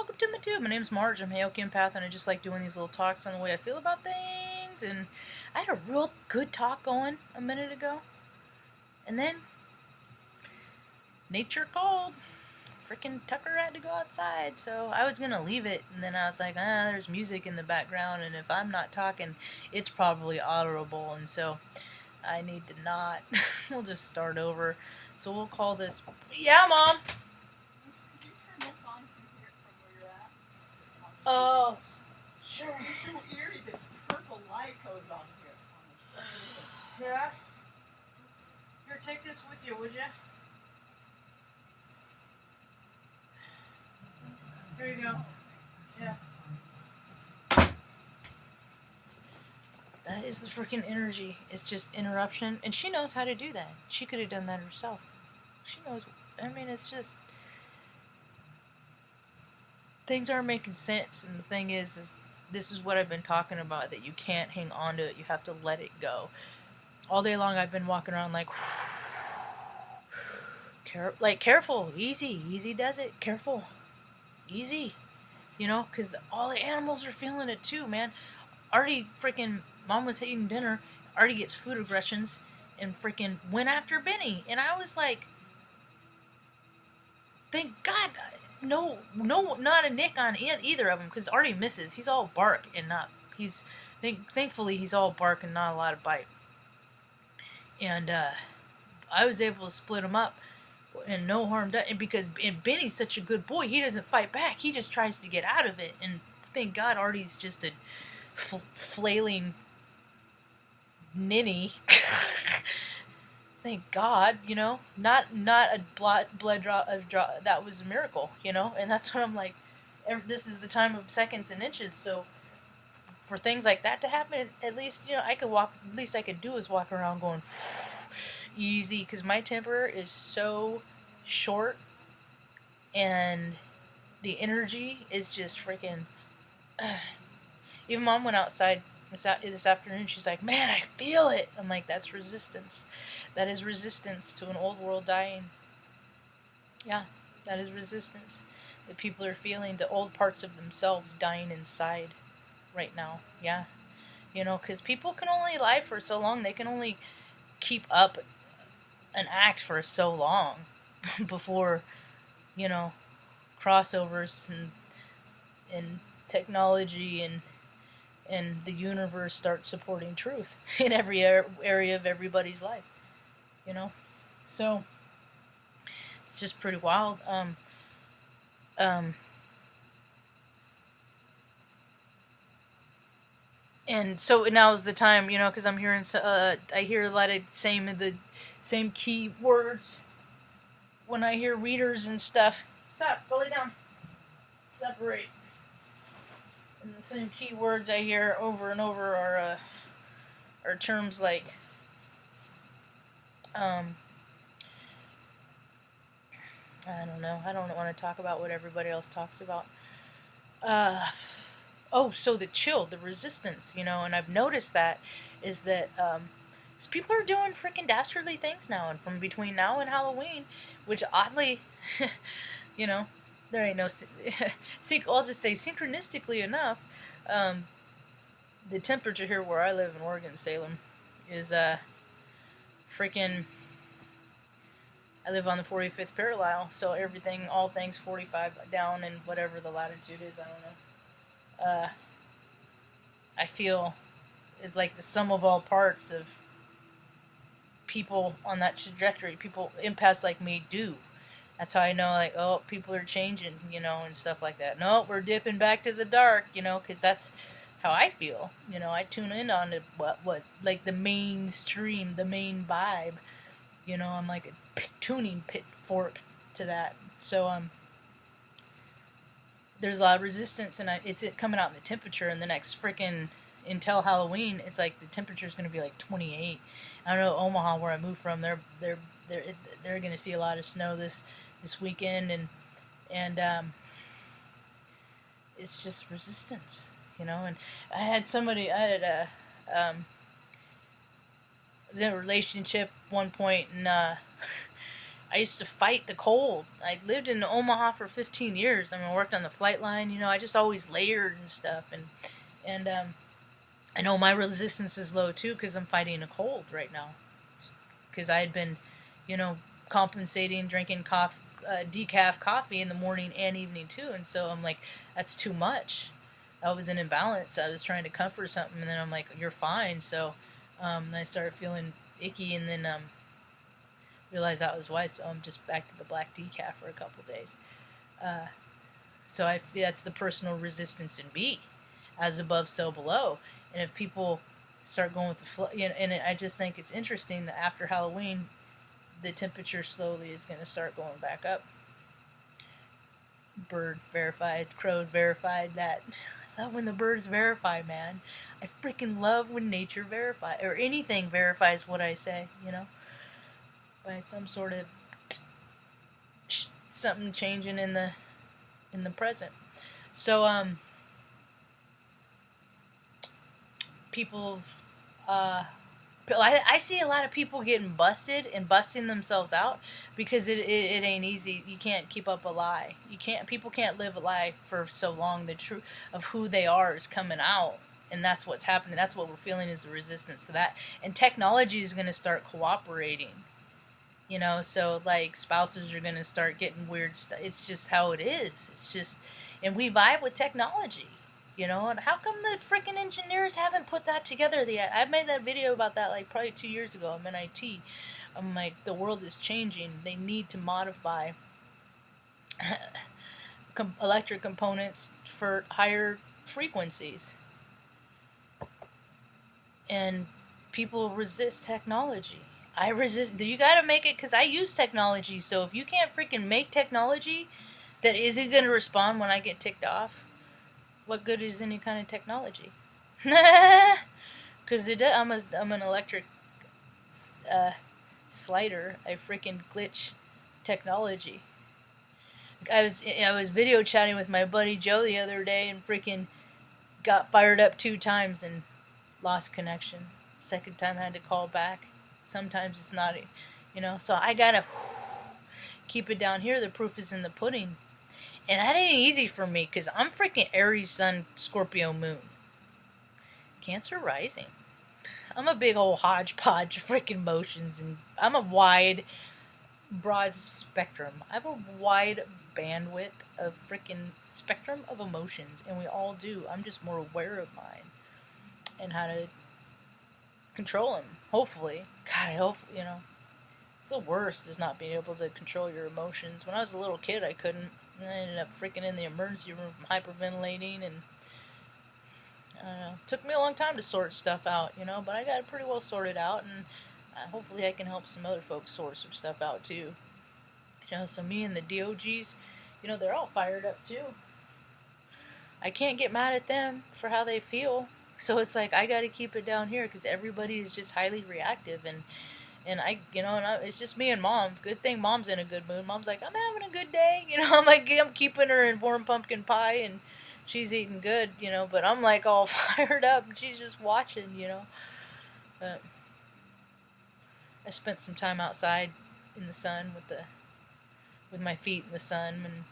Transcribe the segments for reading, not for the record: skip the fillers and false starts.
welcome to my tube. My name's Marge. I'm a Health Empath, and I just like doing these little talks on the way I feel about things. And I had a real good talk going a minute ago, and then nature called. Freaking Tucker had to go outside, so I was gonna leave it, and then I was like, there's music in the background, and if I'm not talking, it's probably audible, and so I need to not. We'll just start over. So we'll call this. Yeah, Mom. Oh, sure. It's so eerie. This purple light goes on here. Yeah. Here, take this with you, would you? Here you go. Yeah. That is the freaking energy. It's just interruption, and she knows how to do that. She could have done that herself. She knows. I mean, it's just things aren't making sense, and the thing is this is what I've been talking about, that you can't hang on to it. You have to let it go. All day long I've been walking around like careful, easy does it, careful, easy, you know, because all the animals are feeling it too, man. Artie freaking, Mom was eating dinner, Artie gets food aggressions and freaking went after Benny, and I was like, thank God. No, not a nick on either of them, because Artie misses. He's all bark and not. Thankfully he's all bark and not a lot of bite. And I was able to split him up, and no harm done. And because Benny's such a good boy, he doesn't fight back. He just tries to get out of it. And thank God Artie's just a flailing ninny. Thank God, you know, not a blood drop. That was a miracle, you know, and that's what I'm like. This is the time of seconds and inches, so for things like that to happen, at least, you know, I could walk. At least I could do is walk around going easy, because my temper is so short, and the energy is just freaking. Even Mom went outside this afternoon. She's like, man, I feel it. I'm like, that's resistance. That is resistance to an old world dying. Yeah, that is resistance that people are feeling to old parts of themselves dying inside right now. Yeah, you know, because people can only lie for so long. They can only keep up an act for so long before, you know, crossovers and technology and the universe starts supporting truth in every area of everybody's life, you know. So it's just pretty wild. And so now is the time, you know, because I'm hearing, I hear a lot of the same key words when I hear readers and stuff. Stop, go lay down, separate. And the same key words I hear over and over are terms like I don't know. I don't want to talk about what everybody else talks about. So the chill, the resistance, you know, and I've noticed that is that people are doing freaking dastardly things now, and from between now and Halloween, which oddly, you know, there ain't no. I'll just say, synchronistically enough, the temperature here where I live in Oregon, Salem, is freaking. I live on the 45th parallel, so all things 45 down, and whatever the latitude is, I don't know. I feel it's like the sum of all parts of people on that trajectory. People, empaths like me, do. That's how I know, like, oh, people are changing, you know, and stuff like that. No, we're dipping back to the dark, you know, because that's how I feel. You know, I tune in on what like the mainstream, the main vibe. You know, I'm like a tuning pitchfork to that. So there's a lot of resistance, and it's coming out in the temperature. And the next freaking until Halloween, it's like the temperature's going to be like 28. I don't know, Omaha, where I moved from, they're going to see a lot of snow this weekend, and it's just resistance, you know. And I had was in a relationship one point, and I used to fight the cold. I lived in Omaha for 15 years. I mean, I worked on the flight line. You know, I just always layered and stuff. And I know my resistance is low too because I'm fighting a cold right now. Because I had been, you know, compensating, drinking decaf coffee in the morning and evening too. And so I'm like, that's too much. I was in imbalance. I was trying to comfort something, and then I'm like, you're fine. So I started feeling icky, and then realized that was why. So I'm just back to the black decaf for a couple days. So that's the personal resistance in B, as above, so below. And if people start going with the flow, you know, and I just think it's interesting that after Halloween, the temperature slowly is going to start going back up. Bird verified, crowed verified that. I love when the birds verify, man. I freaking love when nature verifies, or anything verifies what I say, you know, by some sort of something changing in the present. So people, I see a lot of people getting busted and busting themselves out because it ain't easy. You can't keep up a lie. People can't live a lie for so long. The truth of who they are is coming out, and that's what's happening. That's what we're feeling is the resistance to that. And technology is going to start cooperating. You know, so like spouses are going to start getting weird stuff. It's just how it is. It's just, and we vibe with technology. You know, and how come the freaking engineers haven't put that together yet? I made that video about that like probably 2 years ago. I'm in IT. I'm like, the world is changing. They need to modify electric components for higher frequencies. And people resist technology. I resist. You gotta make it because I use technology. So if you can't freaking make technology that isn't gonna respond when I get ticked off, what good is any kind of technology? Because I'm an electric slider. I freaking glitch technology. I was video chatting with my buddy Joe the other day and freaking got fired up 2 times and lost connection. Second time I had to call back. Sometimes it's not, you know. So I gotta keep it down here. The proof is in the pudding. And that ain't easy for me because I'm freaking Aries Sun, Scorpio Moon. Cancer rising. I'm a big old hodgepodge of freaking emotions, and I'm a wide, broad spectrum. I have a wide bandwidth of freaking spectrum of emotions, and we all do. I'm just more aware of mine and how to control them, hopefully. God, I hope, you know. It's the worst is not being able to control your emotions. When I was a little kid, I couldn't. And I ended up freaking in the emergency room hyperventilating, and I don't know. It took me a long time to sort stuff out, you know, but I got it pretty well sorted out, and hopefully I can help some other folks sort some stuff out too. You know, so me and the DOGs, you know, they're all fired up too. I can't get mad at them for how they feel, so it's like I got to keep it down here because everybody is just highly reactive, and I, you know, it's just me and Mom. Good thing Mom's in a good mood. Mom's like, I'm having a good day. You know, I'm keeping her in warm pumpkin pie, and she's eating good, you know. But I'm like all fired up, and she's just watching, you know. But I spent some time outside in the sun with my feet in the sun, and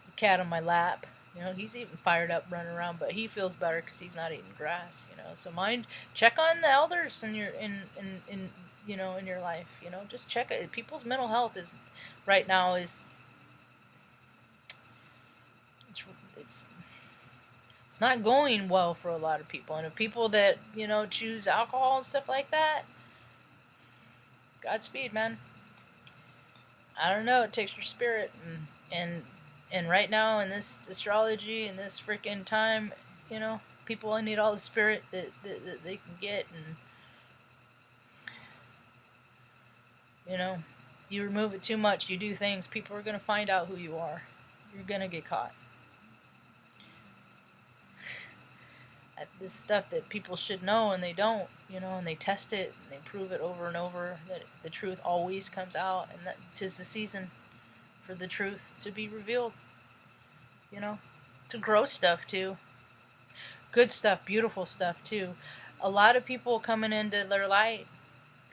the cat on my lap. You know, he's even fired up running around, but he feels better because he's not eating grass, you know. So check on the elders in you know, in your life, you know, just check it. People's mental health is right now it's not going well for a lot of people, and if people that, you know, choose alcohol and stuff like that, Godspeed, man. I don't know, it takes your spirit, and right now in this astrology in this freaking time, you know, people need all the spirit that they can get, and you know, you remove it too much, you do things, people are going to find out who you are. You're going to get caught. This stuff that people should know and they don't, you know, and they test it and they prove it over and over that the truth always comes out, and that 'tis the season for the truth to be revealed, you know, to grow stuff too. Good stuff, beautiful stuff too. A lot of people coming into their light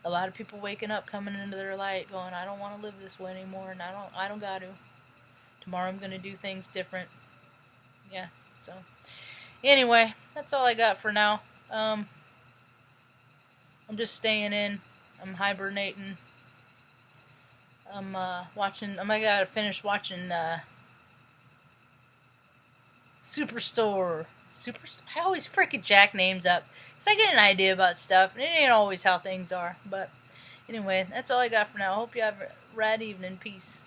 a lot of people waking up, coming into their light, going, I don't want to live this way anymore, and I don't got to. Tomorrow I'm going to do things different. Yeah, so anyway, that's all I got for now. I'm just staying in. I'm hibernating. I'm watching. I gotta finish watching Superstore. I always freaking jack names up because I get an idea about stuff, and it ain't always how things are. But anyway, that's all I got for now. I hope you have a rad evening. Peace.